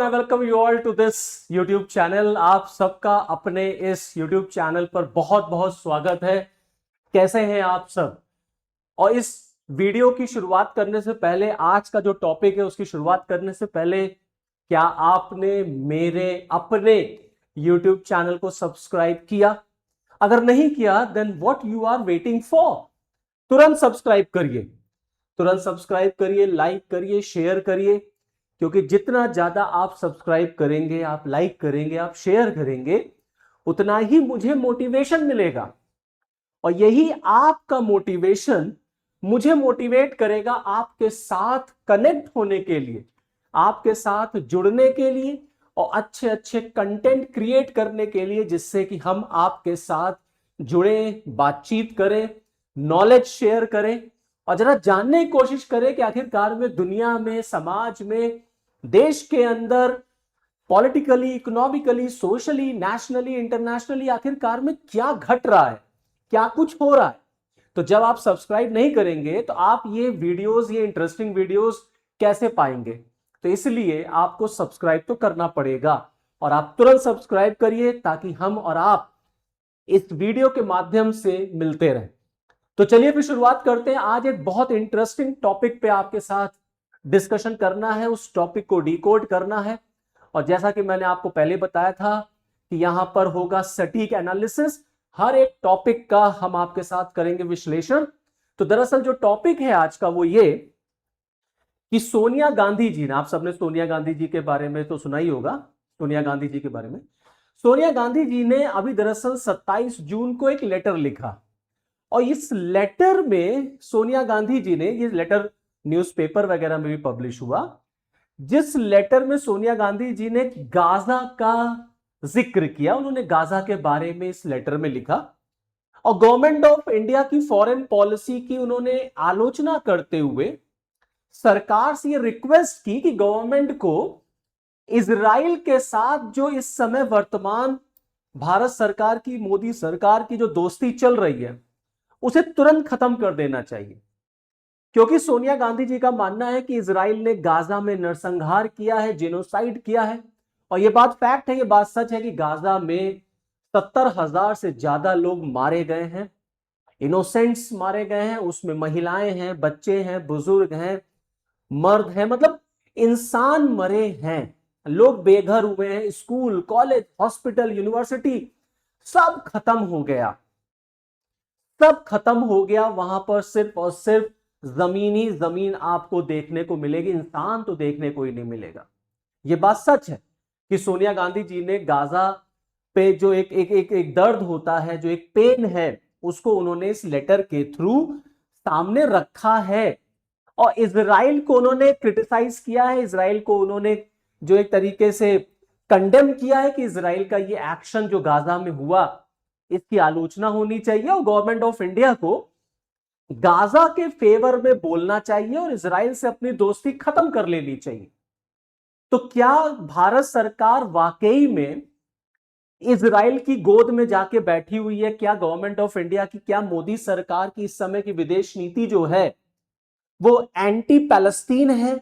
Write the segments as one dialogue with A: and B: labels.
A: And I welcome you all to this YouTube channel. आप सबका अपने इस YouTube चैनल पर बहुत बहुत स्वागत है। कैसे हैं आप सब? और इस वीडियो की शुरुआत करने से पहले, आज का जो टॉपिक है उसकी शुरुआत करने से पहले, क्या आपने मेरे अपने YouTube चैनल को सब्सक्राइब किया? अगर नहीं किया then what you are waiting for? तुरंत सब्सक्राइब करिए, तुरंत सब्सक्राइब करिए, लाइक करिए, शेयर करिए, क्योंकि जितना ज्यादा आप सब्सक्राइब करेंगे, आप लाइक करेंगे, आप शेयर करेंगे, उतना ही मुझे मोटिवेशन मिलेगा। और यही आपका मोटिवेशन मुझे मोटिवेट करेगा आपके साथ कनेक्ट होने के लिए, आपके साथ जुड़ने के लिए और अच्छे अच्छे कंटेंट क्रिएट करने के लिए, जिससे कि हम आपके साथ जुड़े, बातचीत करें, नॉलेज शेयर करें और जरा जानने की कोशिश करें कि आखिरकार में दुनिया में, समाज में, देश के अंदर politically, economically, socially, nationally, internationally आखिरकार में क्या घट रहा है, क्या कुछ हो रहा है। तो जब आप सब्सक्राइब नहीं करेंगे तो आप ये वीडियोस, ये इंटरेस्टिंग वीडियोस कैसे पाएंगे? तो इसलिए आपको सब्सक्राइब तो करना पड़ेगा और आप तुरंत सब्सक्राइब करिए ताकि हम और आप इस वीडियो के माध्यम से मिलते रहें। तो चलिए फिर शुरुआत करते हैं। आज एक बहुत इंटरेस्टिंग टॉपिक पे आपके साथ डिस्कशन करना है, उस टॉपिक को डिकोड करना है। और जैसा कि मैंने आपको पहले बताया था कि यहां पर होगा सटीक एनालिसिस, हर एक टॉपिक का हम आपके साथ करेंगे विश्लेषण। तो दरअसल जो टॉपिक है आज का वो ये कि सोनिया गांधी जी ने, आप सबने सोनिया गांधी जी के बारे में तो सुना ही होगा, सोनिया गांधी जी के बारे में। सोनिया गांधी जी ने अभी दरअसल 27 जून को एक लेटर लिखा और इस लेटर में सोनिया गांधी जी ने, ये लेटर न्यूज़पेपर वगैरह में भी पब्लिश हुआ, जिस लेटर में सोनिया गांधी जी ने गाजा का जिक्र किया, उन्होंने गाजा के बारे में इस लेटर में लिखा और गवर्नमेंट ऑफ इंडिया की फॉरेन पॉलिसी की उन्होंने आलोचना करते हुए सरकार से ये रिक्वेस्ट की कि गवर्नमेंट को इजराइल के साथ जो इस समय वर्तमान भारत सरकार की, मोदी सरकार की जो दोस्ती चल रही है, उसे तुरंत खत्म कर देना चाहिए। क्योंकि सोनिया गांधी जी का मानना है कि इजराइल ने गाजा में नरसंहार किया है, जेनोसाइड किया है। और यह बात फैक्ट है, यह बात सच है कि गाजा में 70,000 से ज्यादा लोग मारे गए हैं, इनोसेंट्स मारे गए हैं। उसमें महिलाएं हैं, बच्चे हैं, बुजुर्ग हैं, मर्द हैं, मतलब इंसान मरे हैं, लोग बेघर हुए हैं, स्कूल, कॉलेज, हॉस्पिटल, यूनिवर्सिटी सब खत्म हो गया, सब खत्म हो गया। वहां पर सिर्फ और सिर्फ जमीन ही जमीन आपको देखने को मिलेगी, इंसान तो देखने को ही नहीं मिलेगा। यह बात सच है कि सोनिया गांधी जी ने गाजा पे जो एक एक एक, एक दर्द होता है, जो एक पेन है, उसको उन्होंने इस लेटर के थ्रू सामने रखा है। और इजराइल को उन्होंने क्रिटिसाइज किया है, इजराइल को उन्होंने जो एक तरीके से कंडेम किया है कि इजराइल का ये एक्शन जो गाजा में हुआ, इसकी आलोचना होनी चाहिए और गवर्नमेंट ऑफ इंडिया को गाजा के फेवर में बोलना चाहिए और इजराइल से अपनी दोस्ती खत्म कर लेनी चाहिए। तो क्या भारत सरकार वाकई में इजराइल की गोद में जाके बैठी हुई है? क्या गवर्नमेंट ऑफ इंडिया की, क्या मोदी सरकार की इस समय की विदेश नीति जो है वो एंटी पैलेस्टीन है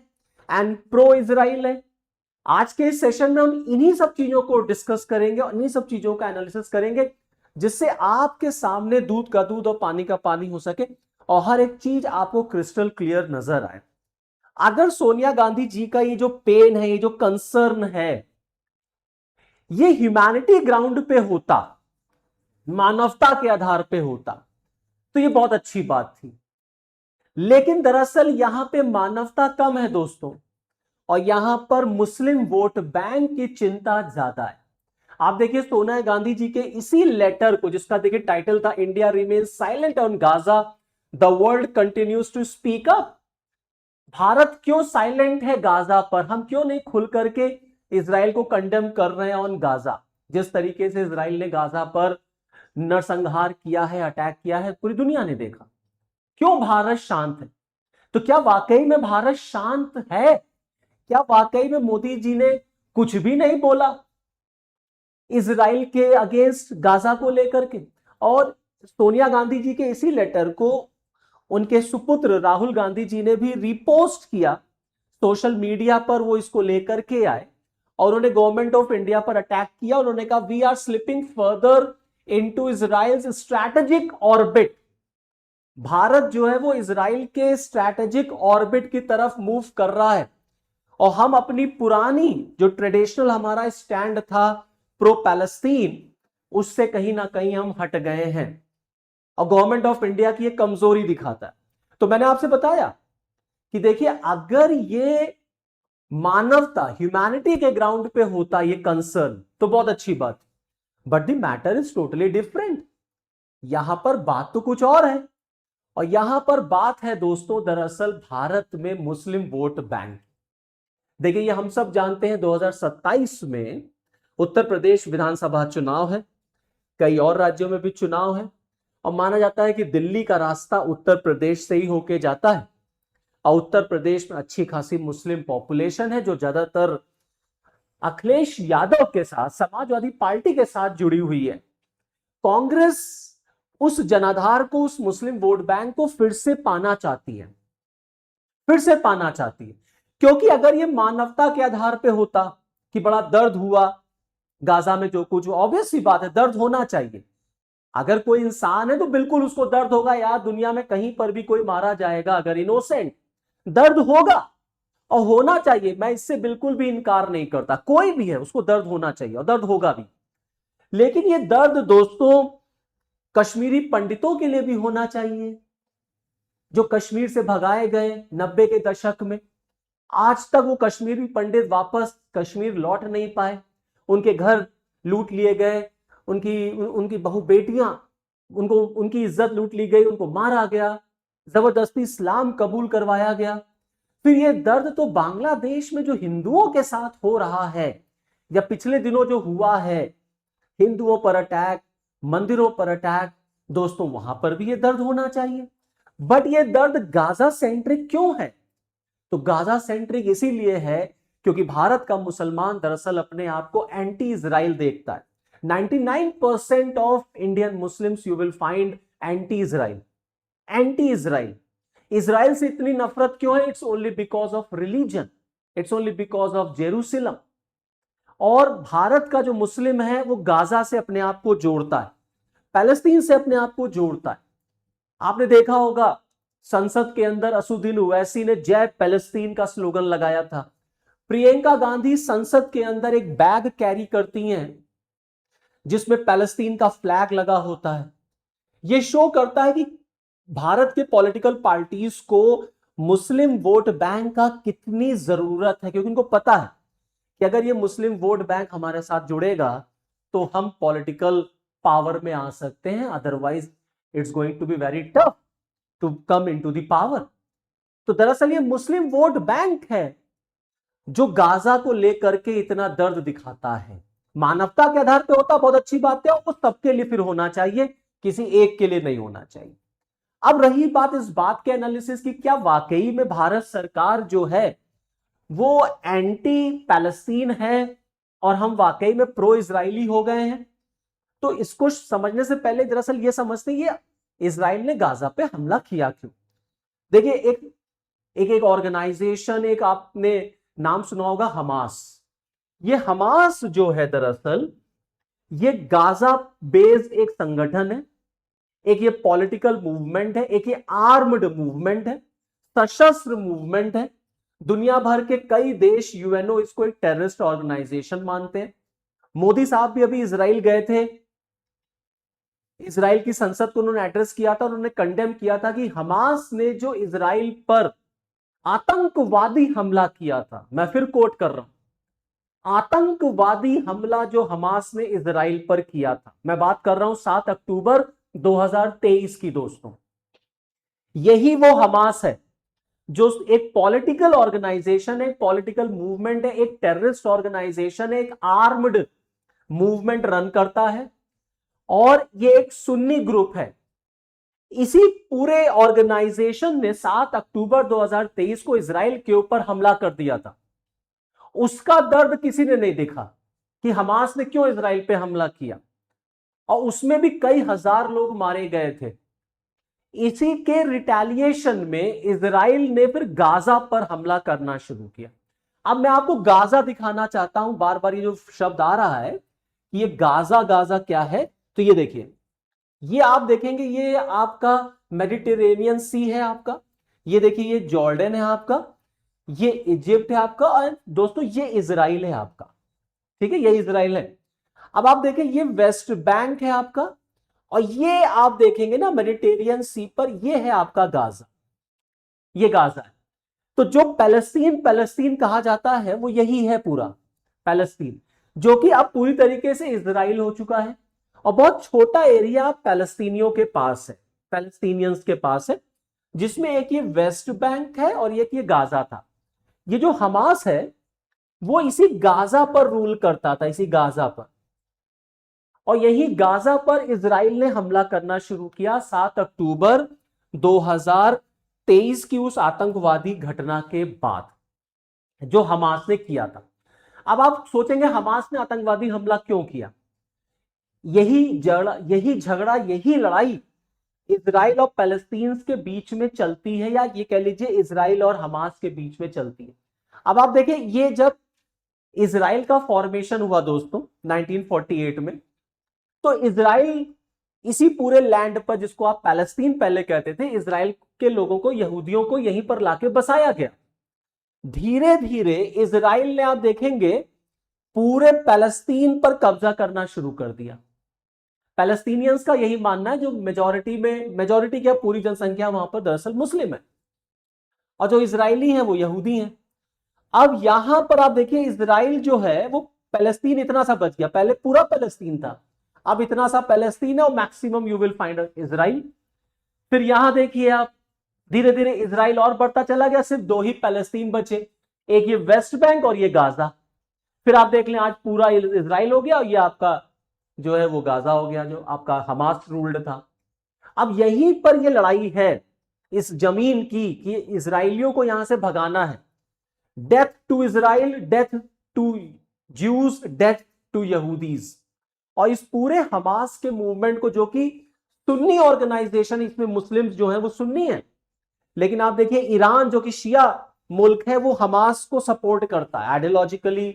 A: एंड प्रो इजराइल है? आज के इस सेशन में हम इन्हीं सब चीजों को डिस्कस करेंगे और इन्हीं सब चीजों का एनालिसिस करेंगे, जिससे आपके सामने दूध का दूध और पानी का पानी हो सके और हर एक चीज आपको क्रिस्टल क्लियर नजर आए। अगर सोनिया गांधी जी का ये जो पेन है, ये जो कंसर्न है, ये ह्यूमैनिटी ग्राउंड पे होता, मानवता के आधार पे होता, तो ये बहुत अच्छी बात थी। लेकिन दरअसल यहां पे मानवता कम है दोस्तों, और यहां पर मुस्लिम वोट बैंक की चिंता ज्यादा है। आप देखिए सोनिया गांधी जी के इसी लेटर को, जिसका देखिए टाइटल था India remains silent on Gaza, the world continues to speak up. Bharat क्यों साइलेंट है गाजा पर? हम क्यों नहीं खुल करके इजराइल को कंडेम कर रहे हैं ऑन गाजा? जिस तरीके से इजराइल ने गाजा पर नरसंहार किया है, अटैक किया है, पूरी दुनिया ने देखा। क्यों भारत शांत है? तो क्या वाकई में भारत शांत है? क्या वाकई में मोदी जी ने कुछ भी नहीं बोला इजराइल के अगेंस्ट, गाजा को लेकर के? और सोनिया गांधी जी के इसी लेटर को उनके सुपुत्र राहुल गांधी जी ने भी रिपोस्ट किया सोशल मीडिया पर, वो इसको लेकर के आए और उन्होंने गवर्नमेंट ऑफ इंडिया पर अटैक किया। उन्होंने कहा we are slipping further into Israel's strategic orbit. Bharat जो है वो इजराइल के स्ट्रैटेजिक ऑर्बिट की तरफ मूव कर रहा है और हम अपनी पुरानी जो ट्रेडिशनल हमारा स्टैंड था प्रो पैलेस्टीन, उससे कहीं ना कहीं हम हट गए हैं और गवर्नमेंट ऑफ इंडिया की ये कमजोरी दिखाता है। तो मैंने आपसे बताया कि देखिए, अगर ये मानवता ह्यूमैनिटी के ग्राउंड पे होता ये कंसर्न तो बहुत अच्छी बात, but the matter is totally different. यहां पर बात तो कुछ और है और यहां पर बात है दोस्तों दरअसल भारत में मुस्लिम वोट बैंक। देखिए, ये हम सब जानते हैं 2027 में उत्तर प्रदेश विधानसभा चुनाव है, कई और राज्यों में भी चुनाव है और माना जाता है कि दिल्ली का रास्ता उत्तर प्रदेश से ही होके जाता है और उत्तर प्रदेश में अच्छी खासी मुस्लिम पॉपुलेशन है जो ज्यादातर अखिलेश यादव के साथ, समाजवादी पार्टी के साथ जुड़ी हुई है। कांग्रेस उस जनाधार को, उस मुस्लिम वोट बैंक को फिर से पाना चाहती है, फिर से पाना चाहती है, क्योंकि अगर ये मानवता के आधार पे होता कि बड़ा दर्द हुआ गाजा में जो कुछ, ऑब्वियस सी बात है दर्द होना चाहिए। अगर कोई इंसान है तो बिल्कुल उसको दर्द होगा यार, दुनिया में कहीं पर भी कोई मारा जाएगा अगर इनोसेंट, दर्द होगा और होना चाहिए। मैं इससे बिल्कुल भी इनकार नहीं करता, कोई भी है उसको दर्द होना चाहिए और दर्द होगा भी। लेकिन ये दर्द दोस्तों कश्मीरी पंडितों के लिए भी होना चाहिए जो कश्मीर से भगाए गए 90 के दशक में। आज तक वो कश्मीरी पंडित वापस कश्मीर लौट नहीं पाए, उनके घर लूट लिए गए, उनकी बहु बेटियां, उनकी इज्जत लूट ली गई, उनको मारा गया, जबरदस्ती इस्लाम कबूल करवाया गया। फिर ये दर्द तो बांग्लादेश में जो हिंदुओं के साथ हो रहा है या पिछले दिनों जो हुआ है, हिंदुओं पर अटैक, मंदिरों पर अटैक, दोस्तों वहां पर भी ये दर्द होना चाहिए। बट ये दर्द गाजा सेंट्रिक क्यों है? तो गाजा सेंट्रिक इसीलिए है क्योंकि भारत का मुसलमान दरअसल अपने आप को एंटी इजराइल देखता है। 99% of Indian Muslims you will find anti Israel, anti Israel. Israel से इतनी नफरत क्यों है? It's only because of religion, it's only because of Jerusalem. और भारत का जो मुस्लिम है वो गाजा से अपने आप को जोड़ता है, पैलेस्तीन से अपने आप को जोड़ता है। आपने देखा होगा संसद के अंदर असुद्दीन ओवैसी ने जय पैलेस्तीन का स्लोगन लगाया था। प्रियंका गांधी संसद के अंदर एक बैग कैरी करती हैं जिसमें पैलेस्तीन का फ्लैग लगा होता है। यह शो करता है कि भारत के पॉलिटिकल पार्टीज को मुस्लिम वोट बैंक का कितनी जरूरत है, क्योंकि उनको पता है कि अगर ये मुस्लिम वोट बैंक हमारे साथ जुड़ेगा तो हम पॉलिटिकल पावर में आ सकते हैं, otherwise it's going to be very tough to come into the power. तो दरअसल ये मुस्लिम वोट बैंक है जो गाजा को लेकर के इतना दर्द दिखाता है। मानवता के आधार पे होता बहुत अच्छी बात है और वो सबके लिए फिर होना चाहिए, किसी एक के लिए नहीं होना चाहिए। अब रही बात इस बात के एनालिसिस की, क्या वाकई में भारत सरकार जो है वो एंटी पैलेस्टीन है और हम वाकई में प्रो इजरायली हो गए हैं? तो इसको समझने से पहले दरअसल ये समझते हैं इजराइल ने गाजा पे हमला किया क्यों। देखिए, एक ऑर्गेनाइजेशन, एक आपने नाम सुना होगा हमास। ये हमास जो है दरअसल ये गाजा बेस्ड एक संगठन है, एक ये पॉलिटिकल मूवमेंट है, एक ये आर्म्ड मूवमेंट है, सशस्त्र मूवमेंट है। दुनिया भर के कई देश, यूएनओ इसको एक टेररिस्ट ऑर्गेनाइजेशन मानते हैं। मोदी साहब भी अभी इजराइल गए थे, इजराइल की संसद को उन्होंने एड्रेस किया था, उन्होंने कंडेम किया था कि हमास ने जो इजराइल पर आतंकवादी हमला किया था, मैं फिर कोट कर रहा हूं, आतंकवादी हमला जो हमास ने इजराइल पर किया था, मैं बात कर रहा हूं 7 अक्टूबर 2023 की दोस्तों। यही वो हमास है जो एक पॉलिटिकल ऑर्गेनाइजेशन है, पॉलिटिकल मूवमेंट है, एक टेररिस्ट ऑर्गेनाइजेशन है, एक आर्म्ड मूवमेंट रन करता है और ये एक सुन्नी ग्रुप है। इसी पूरे ऑर्गेनाइजेशन ने 7 अक्टूबर 2023 को इजराइल के ऊपर हमला कर दिया था। उसका दर्द किसी ने नहीं देखा कि हमास ने क्यों इजराइल पे हमला किया और उसमें भी कई हजार लोग मारे गए थे। इसी के रिटेलिएशन में इजराइल ने फिर गाजा पर हमला करना शुरू किया। अब मैं आपको गाजा दिखाना चाहता हूं, बार बार ये जो शब्द आ रहा है कि ये गाजा, गाजा क्या है, तो ये देखिए, ये आप देखेंगे ये आपका मेडिटेरेनियन सी है आपका, ये देखिए ये जॉर्डन है आपका, ये इजिप्ट है आपका, और दोस्तों ये इजराइल है आपका। ठीक है, ये इजराइल है। अब आप देखें ये वेस्ट बैंक है आपका, और ये आप देखेंगे ना मेडिटेरियन सी पर, ये है आपका गाजा, ये गाजा है। तो जो पैलेस्तीन पैलेस्तीन कहा जाता है वो यही है पूरा पैलेस्तीन, जो कि अब पूरी तरीके से इजराइल हो चुका है, और बहुत छोटा एरिया पैलेस्तीनियों के पास है, पैलेस्तीनियंस के पास है, जिसमें एक ये वेस्ट बैंक है और एक ये गाजा था। ये जो हमास है वो इसी गाजा पर रूल करता था, इसी गाजा पर, और यही गाजा पर इजराइल ने हमला करना शुरू किया 7 अक्टूबर 2023 की उस आतंकवादी घटना के बाद, जो हमास ने किया था। अब आप सोचेंगे हमास ने आतंकवादी हमला क्यों किया? यही झगड़ा, यही लड़ाई इजराइल और पैलेस्तीन के बीच में चलती है, या ये कह लीजिए इजराइल और हमास के बीच में चलती है। अब आप देखिए, ये जब इजराइल का फॉर्मेशन हुआ दोस्तों 1948 में, तो इजराइल इसी पूरे लैंड पर, जिसको आप पैलेस्तीन पहले कहते थे, इजराइल के लोगों को, यहूदियों को यहीं पर लाके बसाया गया। धीरे धीरे इजराइल ने, आप देखेंगे, पूरे पैलेस्तीन पर कब्जा करना शुरू कर दिया। पैलेस्तीनियंस का यही मानना है, जो मेजॉरिटी क्या, पूरी जनसंख्या वहां पर दरअसल मुस्लिम है, और जो इजरायली हैं वो यहूदी हैं। अब यहां पर आप देखिए इजराइल जो है वो, पैलेस्तीन इतना सा बच गया, पहले पूरा पैलेस्तीन था, अब इतना सा पैलेस्तीन है, और maximum you will find Israel. फिर यहां देखिए आप, धीरे धीरे इजराइल और बढ़ता चला गया, सिर्फ 2 ही पैलेस्तीन बचे, एक ये वेस्ट बैंक और ये गाजा। फिर आप देख लें आज पूरा इजराइल हो गया, और ये आपका जो है वो गाजा हो गया, जो आपका हमास रूल्ड था। अब यहीं पर ये लड़ाई है इस जमीन की, कि इजराइलियों को यहां से भगाना है। Death to Israel, death to Jews, death to यहूदीज। और इस पूरे हमास के मूवमेंट को, जो कि सुन्नी ऑर्गेनाइजेशन, इसमें मुस्लिम्स जो है वो सुन्नी है, लेकिन आप देखिए ईरान जो कि शिया मुल्क है, वो हमास को सपोर्ट करता है आइडियोलॉजिकली,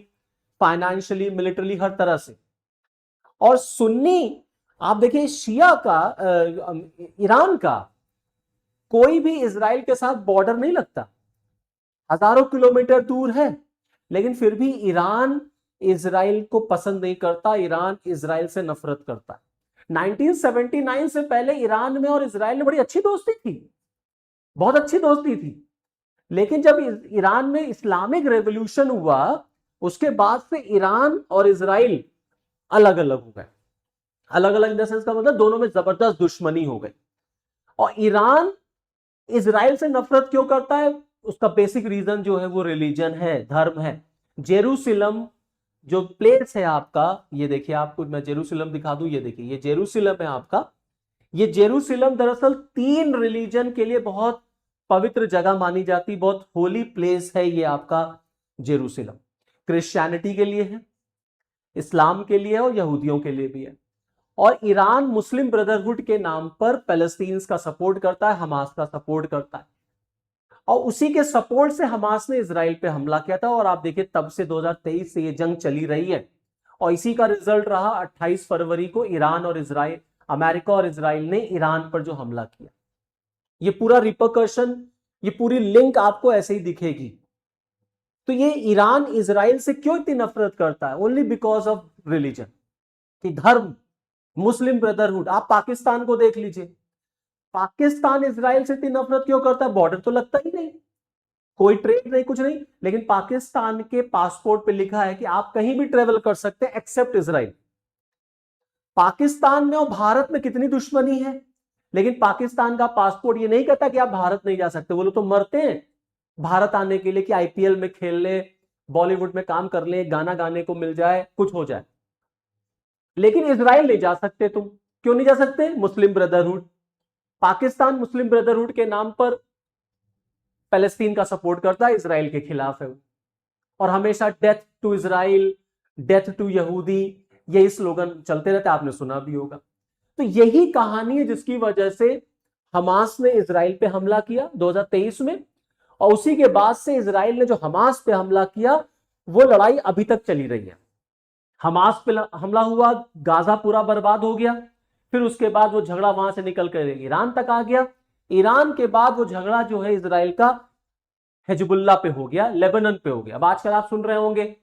A: फाइनेंशियली, मिलिटरली, हर तरह से। और सुन्नी, आप देखिए शिया का, ईरान का कोई भी इजराइल के साथ बॉर्डर नहीं लगता, हजारों किलोमीटर दूर है, लेकिन फिर भी ईरान इजराइल को पसंद नहीं करता, ईरान इजराइल से नफरत करता है। 1979 से पहले ईरान में और इजराइल में बड़ी अच्छी दोस्ती थी, बहुत अच्छी दोस्ती थी, लेकिन जब ईरान में इस्लामिक रेवोल्यूशन हुआ, उसके बाद से ईरान और इजराइल अलग अलग हो गए। अलग अलग इन द सेंस का मतलब दोनों में जबरदस्त दुश्मनी हो गई। और ईरान इजराइल से नफरत क्यों करता है? उसका बेसिक रीजन जो है वो रिलीजन है, धर्म है। जेरूसलम जो प्लेस है आपका, ये देखिए, आपको मैं जेरूसलम दिखा दूं, ये देखिए ये जेरूसलम है आपका। ये जेरूसलम दरअसल 3 रिलीजन के लिए बहुत पवित्र जगह मानी जाती, बहुत होली प्लेस है ये आपका जेरूसलम। क्रिश्चियनिटी के लिए है, इस्लाम के लिए है, और यहूदियों के लिए भी है। और ईरान मुस्लिम ब्रदरहुड के नाम पर पैलेस्टीन का सपोर्ट करता है, हमास का सपोर्ट करता है, और उसी के सपोर्ट से हमास ने इजराइल पे हमला किया था। और आप देखिए तब से 2023 से ये जंग चली रही है, और इसी का रिजल्ट रहा 28 फरवरी को ईरान और इजराइल, अमेरिका और इजराइल ने ईरान पर जो हमला किया। ये पूरा रिपरकशन, ये पूरी लिंक आपको ऐसे ही दिखेगी। तो ये ईरान इजराइल से क्यों इतनी नफरत करता है? ओनली बिकॉज ऑफ रिलीजन, कि धर्म, मुस्लिम ब्रदरहुड। आप पाकिस्तान को देख लीजिए, पाकिस्तान इजराइल से इतनी नफरत क्यों करता है? बॉर्डर तो लगता ही नहीं, कोई ट्रेड नहीं, कुछ नहीं, लेकिन पाकिस्तान के पासपोर्ट पे लिखा है कि आप कहीं भी ट्रेवल कर सकते हैं एक्सेप्ट इजराइल। पाकिस्तान में और भारत में कितनी दुश्मनी है, लेकिन पाकिस्तान का पासपोर्ट ये नहीं कहता कि आप भारत नहीं जा सकते। वो लोग तो मरते हैं भारत आने के लिए, कि आईपीएल में खेल ले, बॉलीवुड में काम कर ले, गाना गाने को मिल जाए, कुछ हो जाए, लेकिन इजराइल नहीं जा सकते। तुम क्यों नहीं जा सकते? मुस्लिम ब्रदरहुड। पाकिस्तान मुस्लिम ब्रदरहुड के नाम पर पैलेस्तीन का सपोर्ट करता है, इजराइल के खिलाफ है, और हमेशा death to Israel, death to यहूदी, यही स्लोगन चलते रहते, आपने सुना भी होगा। तो यही कहानी है जिसकी वजह से हमास ने इजराइल पे हमला किया 2023 में, और उसी के बाद से इजराइल ने जो हमास पे हमला किया, वो लड़ाई अभी तक चली रही है। हमास पे हमला हुआ, गाजा पूरा बर्बाद हो गया, फिर उसके बाद वो झगड़ा वहां से निकल कर ईरान तक आ गया। ईरान के बाद वो झगड़ा जो है इजराइल का हिजबुल्ला पे हो गया, लेबनान पे हो गया। अब आजकल आप सुन रहे होंगे,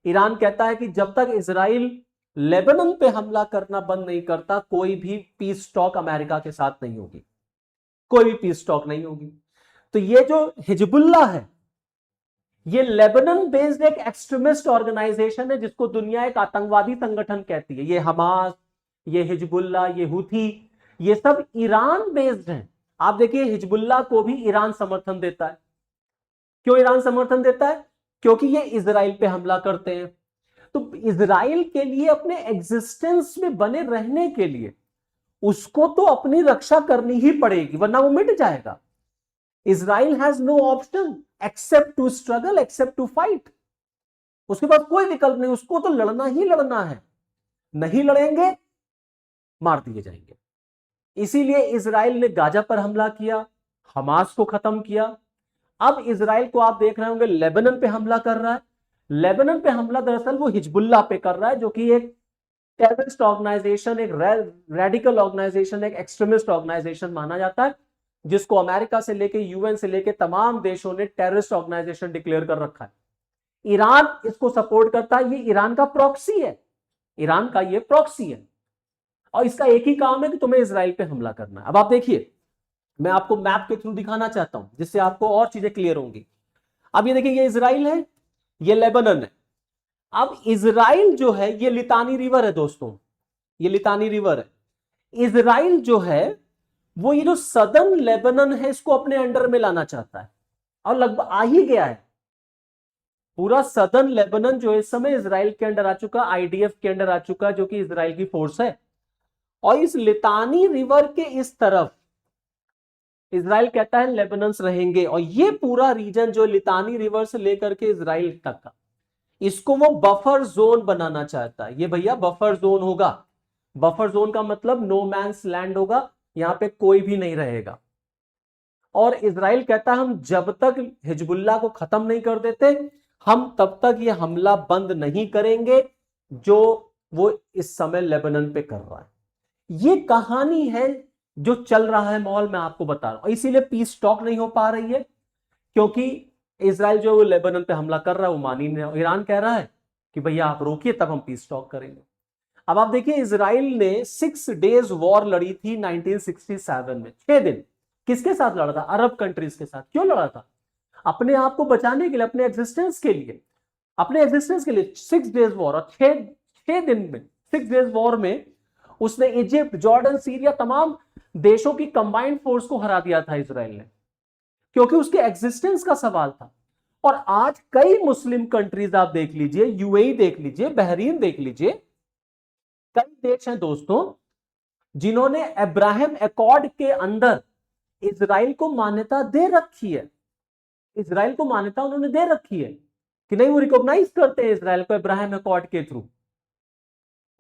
A: ईरान कहता है कि जब तक इजराइल लेबनान पे हमला करना बंद नहीं करता, कोई भी पीस टॉक अमेरिका के साथ नहीं होगी, कोई भी पीस टॉक नहीं होगी। तो ये जो हिजबुल्ला है, ये लेबनान बेस्ड एक एक्सट्रीमिस्ट ऑर्गेनाइजेशन है, जिसको दुनिया एक आतंकवादी संगठन कहती है। ये हमास, ये हिजबुल्ला, ये हुथी, ये सब ईरान बेस्ड हैं। आप देखिए, हिजबुल्ला को भी ईरान समर्थन देता है। क्यों ईरान समर्थन देता है? क्योंकि ये इजराइल पे हमला करते हैं। तो इजराइल के लिए अपने एग्जिस्टेंस में बने रहने के लिए उसको तो अपनी रक्षा करनी ही पड़ेगी, वरना वो मिट जाएगा। Israel has no option except to struggle, except to fight. उसके पास कोई विकल्प नहीं, उसको तो लड़ना ही लड़ना है। नहीं लड़ेंगे, मार दिए जाएंगे। इसीलिए इजराइल ने गाजा पर हमला किया, हमास को खत्म किया। अब इजराइल को आप देख रहे होंगे लेबनान पे हमला कर रहा है। लेबनान पे हमला दरअसल वो हिजबुल्ला पे कर रहा है, जो कि एक टेररिस्ट ऑर्गेनाइजेशन, एक रेडिकल ऑर्गेनाइजेशन, एक एक्सट्रीमिस्ट ऑर्गेनाइजेशन माना जाता है, जिसको अमेरिका से लेके यूएन से लेके तमाम देशों ने टेररिस्ट ऑर्गेनाइजेशन डिक्लेयर कर रखा है। ईरान इसको सपोर्ट करता है, ये ईरान का प्रॉक्सी है, ईरान का ये प्रॉक्सी है, और इसका एक ही काम है कि तुम्हें इजराइल पे हमला करना है। अब आप देखिए, मैं आपको मैप के थ्रू दिखाना चाहता हूं, जिससे आपको और चीजें क्लियर होंगी। अब ये देखिए, ये इजराइल है, ये लेबनान है। अब इजराइल जो है, ये लितानी रिवर है दोस्तों, ये लितानी रिवर है। इजराइल जो है वो ये जो सदर्न लेबनान है, इसको अपने अंडर में लाना चाहता है, और लगभग आ ही गया है। पूरा सदर्न लेबनान जो इस समय इजराइल के अंडर आ चुका, आईडीएफ के अंडर आ चुका, जो कि इजराइल की फोर्स है। और इस लितानी रिवर के इस तरफ इजराइल कहता है लेबनान्स रहेंगे, और ये पूरा रीजन जो लितानी रिवर से लेकर के इजराइल तक का, इसको वो बफर जोन बनाना चाहता है। ये भैया बफर जोन होगा। बफर जोन का मतलब नो मैंस लैंड होगा, यहां पे कोई भी नहीं रहेगा। और इजराइल कहता है हम जब तक हिजबुल्ला को खत्म नहीं कर देते, हम तब तक ये हमला बंद नहीं करेंगे जो वो इस समय लेबनान पे कर रहा है। ये कहानी है जो चल रहा है माहौल, में आपको बता रहा हूं। इसीलिए पीस टॉक नहीं हो पा रही है, क्योंकि इजराइल जो लेबनान पे हमला कर रहा है वो मान ही नहीं। ईरान कह रहा है कि भैया आप रोकिए, तब हम पीस टॉक करेंगे। अब आप देखिए, इजराइल ने 6 डेज वॉर लड़ी थी 1967 में, 6 दिन। किसके साथ लड़ा था? अरब कंट्रीज के साथ। क्यों लड़ा था? अपने आप को बचाने के लिए, अपने एग्जिस्टेंस के लिए, अपने एग्जिस्टेंस के लिए 6 डेज वॉर। और 6 दिन में, 6 डेज वॉर में उसने इजिप्ट, जॉर्डन, सीरिया, तमाम देशों की कंबाइंड फोर्स को हरा दिया था इजराइल ने, क्योंकि उसके एग्जिस्टेंस का सवाल था। और आज कई मुस्लिम कंट्रीज आप देख लीजिए, यूएई देख लीजिए, बहरीन देख लीजिए, कई देश हैं दोस्तों जिन्होंने अब्राहम एकॉर्ड के अंदर इजराइल को मान्यता दे रखी है। इजराइल को मान्यता उन्होंने दे रखी है कि नहीं, वो रिकॉग्नाइज करते हैं इजराइल को अब्राहम एकॉर्ड के थ्रू।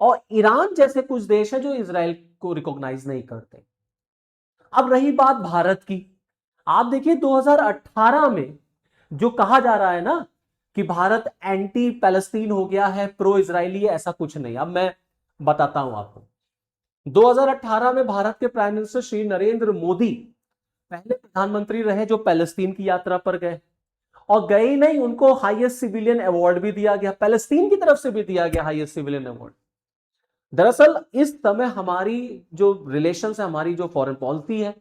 A: और ईरान जैसे कुछ देश हैं जो इजराइल को रिकॉग्नाइज नहीं करते। अब रही बात भारत की, आप देखिए 2018 में जो कहा जा रहा है ना कि भारत एंटी पैलेस्टीन हो गया है, प्रो इजरायली है, ऐसा कुछ नहीं। अब मैं बताता हूं आपको। 2018 में भारत के प्राइम मिनिस्टर श्री नरेंद्र मोदी पहले प्रधानमंत्री रहे जो पैलेस्तीन की यात्रा पर गए, और गए ही नहीं, उनको हाईएस्ट सिविलियन अवार्ड भी दिया गया, पैलेस्तीन की तरफ से भी दिया गया हाईएस्ट सिविलियन अवार्ड। दरअसल इस समय हमारी जो रिलेशन है, हमारी जो फॉरेन पॉलिसी है,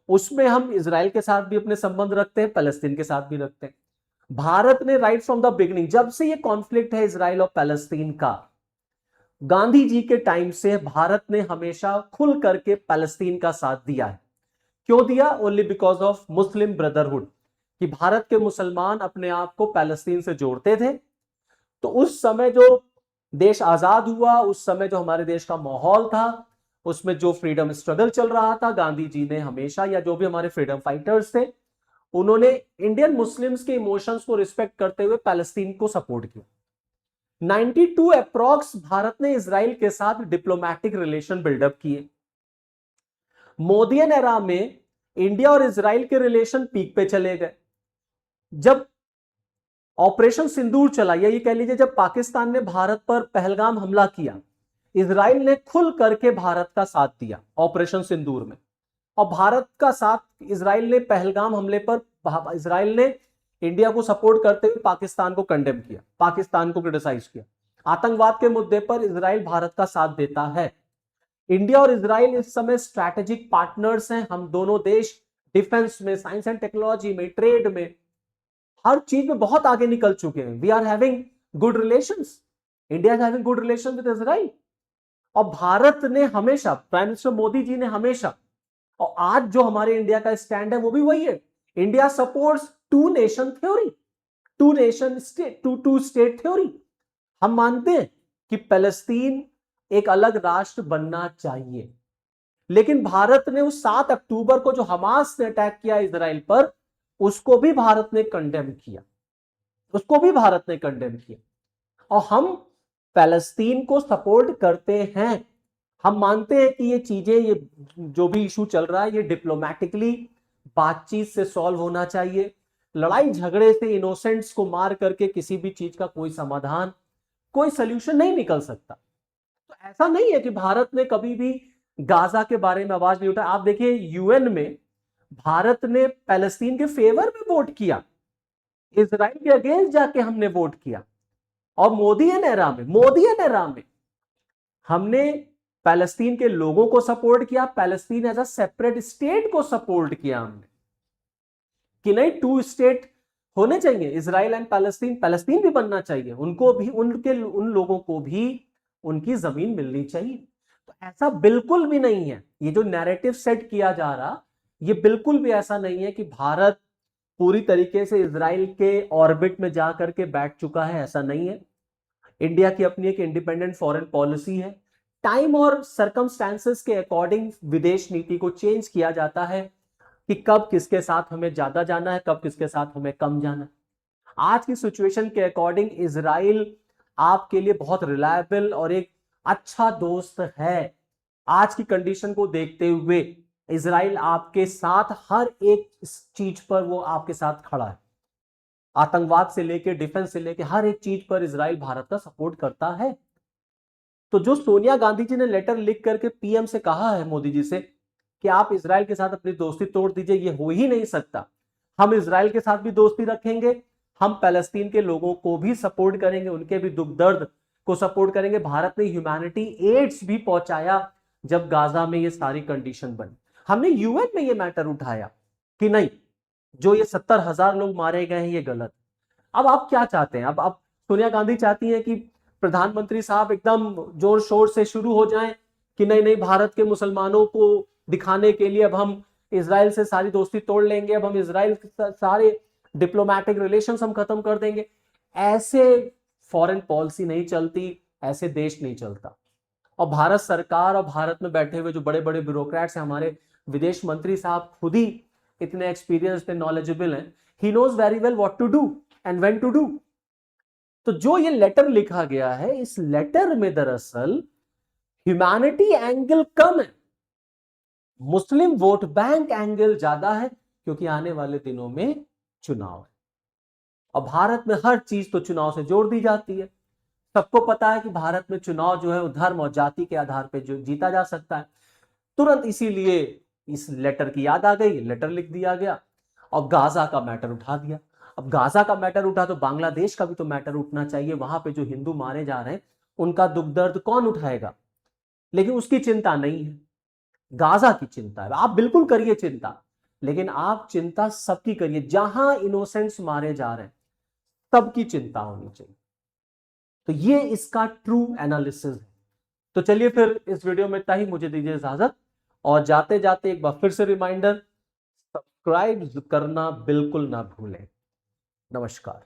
A: उसमें हम इजराइल के साथ भी अपने संबंध रखते हैं, पैलेस्तीन के साथ भी रखते हैं। भारत ने राइट फ्रॉम द बिगिनिंग, जब से ये कॉन्फ्लिक्ट है इजराइल और पैलेस्तीन का, गांधी जी के टाइम से भारत ने हमेशा खुल करके पैलेस्तीन का साथ दिया है। क्यों दिया? Only because of Muslim brotherhood, कि भारत के मुसलमान अपने आप को पैलेस्तीन से जोड़ते थे। तो उस समय जो देश आजाद हुआ, उस समय जो हमारे देश का माहौल था, उसमें जो फ्रीडम स्ट्रगल चल रहा था, गांधी जी ने हमेशा, या जो भी हमारे फ्रीडम फाइटर्स थे, उन्होंने इंडियन मुस्लिम्स के इमोशंस को रिस्पेक्ट करते हुए पैलेस्तीन को सपोर्ट किया। 92 अप्रॉक्स भारत ने इजराइल के साथ डिप्लोमैटिक रिलेशन बिल्डअप किए। मोदियन एरा में इंडिया और इजराइल के रिलेशन पीक पे चले गए। जब ऑपरेशन सिंदूर चला, या ये कह लीजिए जब पाकिस्तान ने भारत पर पहलगाम हमला किया, इजराइल ने खुल करके भारत का साथ दिया ऑपरेशन सिंदूर में। और भारत का साथ इजराइल ने पहलगाम हमले पर, इजराइल ने इंडिया को सपोर्ट करते हुए पाकिस्तान को कंडेम किया, पाकिस्तान को क्रिटिसाइज किया। आतंकवाद के मुद्दे पर इजराइल भारत का साथ देता है। इंडिया और इजराइल इस समय स्ट्रैटेजिक पार्टनर्स हैं। हम दोनों देश डिफेंस में, साइंस एंड टेक्नोलॉजी में, ट्रेड में, हर चीज में बहुत आगे निकल चुके हैं। We are having good relations, India is having good relation with Israel. और भारत ने हमेशा, प्राइम मिनिस्टर मोदी जी ने हमेशा, और आज जो हमारे इंडिया का स्टैंड है वो भी वही है, India supports two nation theory, two nation state, two state theory. हम मानते हैं कि पैलेस्तीन एक अलग राष्ट्र बनना चाहिए, लेकिन भारत ने उस 7 अक्टूबर को जो हमास ने अटैक किया इजराइल पर, उसको भी भारत ने कंडेम किया, उसको भी भारत ने कंडेम किया। और हम पैलेस्तीन को सपोर्ट करते हैं। हम मानते हैं कि ये चीजें, ये जो भी इशू चल रहा है, ये डिप्लोमैटिकली बातचीत से सॉल्व होना चाहिए। लड़ाई झगड़े से, इनोसेंट्स को मार करके किसी भी चीज का कोई समाधान, कोई सोल्यूशन नहीं निकल सकता। तो ऐसा नहीं है कि भारत ने कभी भी गाजा के बारे में आवाज नहीं उठाई। आप देखिए यूएन में भारत ने पैलेस्तीन के फेवर में वोट किया, इजराइल के अगेंस्ट जाके हमने वोट किया। और मोदी एंड एरा में हमने पैलेस्तीन के लोगों को सपोर्ट किया, Palestine as a separate state को सपोर्ट किया हमने, कि नहीं टू स्टेट होने चाहिए, इजराइल एंड पैलेस्तीन, पैलेस्तीन भी बनना चाहिए, उनको भी, उन लोगों को भी उनकी जमीन मिलनी चाहिए। तो ऐसा बिल्कुल भी नहीं है, ये जो नैरेटिव सेट किया जा रहा, ये बिल्कुल भी ऐसा नहीं है कि भारत पूरी तरीके से इजराइल के ऑर्बिट में जाकर के बैठ चुका है, ऐसा नहीं है। इंडिया की अपनी एक इंडिपेंडेंट फॉरेन पॉलिसी है। टाइम और सर्कमस्टेंसेस के अकॉर्डिंग विदेश नीति को चेंज किया जाता है कि कब किसके साथ हमें ज्यादा जाना है, कब किसके साथ हमें कम जाना है। आज की सिचुएशन के अकॉर्डिंग इजराइल आपके लिए बहुत रिलायबल और एक अच्छा दोस्त है। आज की कंडीशन को देखते हुए इजराइल आपके साथ हर एक चीज पर वो आपके साथ खड़ा है। आतंकवाद से लेकर, डिफेंस से लेकर, हर एक चीज पर इजराइल भारत का सपोर्ट करता है। तो जो सोनिया गांधी जी ने लेटर लिख करके पीएम से कहा है, मोदी जी से, कि आप इजराइल के साथ अपनी दोस्ती तोड़ दीजिए, ये हो ही नहीं सकता। हम इजराइल के साथ भी दोस्ती रखेंगे, हम पैलेस्तीन के लोगों को भी सपोर्ट करेंगे, उनके भी दुख दर्द को सपोर्ट करेंगे। भारत ने ह्यूमैनिटी एड्स भी पहुंचाया जब गाजा में ये सारी कंडीशन बनी। हमने यूएन में ये मैटर उठाया कि नहीं, जो ये 70,000 लोग मारे गए हैं ये गलत। अब आप क्या चाहते हैं? अब सोनिया गांधी चाहती हैं कि प्रधानमंत्री साहब एकदम जोर शोर से शुरू हो जाएं कि नहीं नहीं, भारत के मुसलमानों को दिखाने के लिए अब हम इजराइल से सारी दोस्ती तोड़ लेंगे, अब हम इजराइल के सारे डिप्लोमेटिक रिलेशंस हम खत्म कर देंगे। ऐसे फॉरेन पॉलिसी नहीं चलती, ऐसे देश नहीं चलता। और भारत सरकार और भारत में बैठे हुए जो बड़े बड़े ब्यूरोक्रेट्स हैं, हमारे विदेश मंत्री साहब खुद ही इतने एक्सपीरियंस्ड एंड नॉलेजेबल हैं, he knows very well what to do and when to do. तो जो ये लेटर लिखा गया है, इस लेटर में दरअसल ह्यूमैनिटी एंगल कम है, मुस्लिम वोट बैंक एंगल ज्यादा है, क्योंकि आने वाले दिनों में चुनाव है। और भारत में हर चीज तो चुनाव से जोड़ दी जाती है। सबको पता है कि भारत में चुनाव जो है वो धर्म और जाति के आधार पर जो जीता जा सकता है। तुरंत इसीलिए इस लेटर की याद आ गई, लेटर लिख दिया गया और गाजा का मैटर उठा दिया। अब गाजा का मैटर उठा तो बांग्लादेश का भी तो मैटर उठना चाहिए। वहां पे जो हिंदू मारे जा रहे हैं उनका दुख दर्द कौन उठाएगा? लेकिन उसकी चिंता नहीं है, गाजा की चिंता है। आप बिल्कुल करिए चिंता, लेकिन आप चिंता सबकी करिए, जहां इनोसेंट्स मारे जा रहे हैं सबकी चिंता होनी चाहिए। तो ये इसका ट्रू एनालिसिस है। तो चलिए फिर इस वीडियो में इतना ही, मुझे दीजिए इजाजत। और जाते जाते एक बार फिर से रिमाइंडर, सब्सक्राइब करना बिल्कुल ना भूलें। नमस्कार।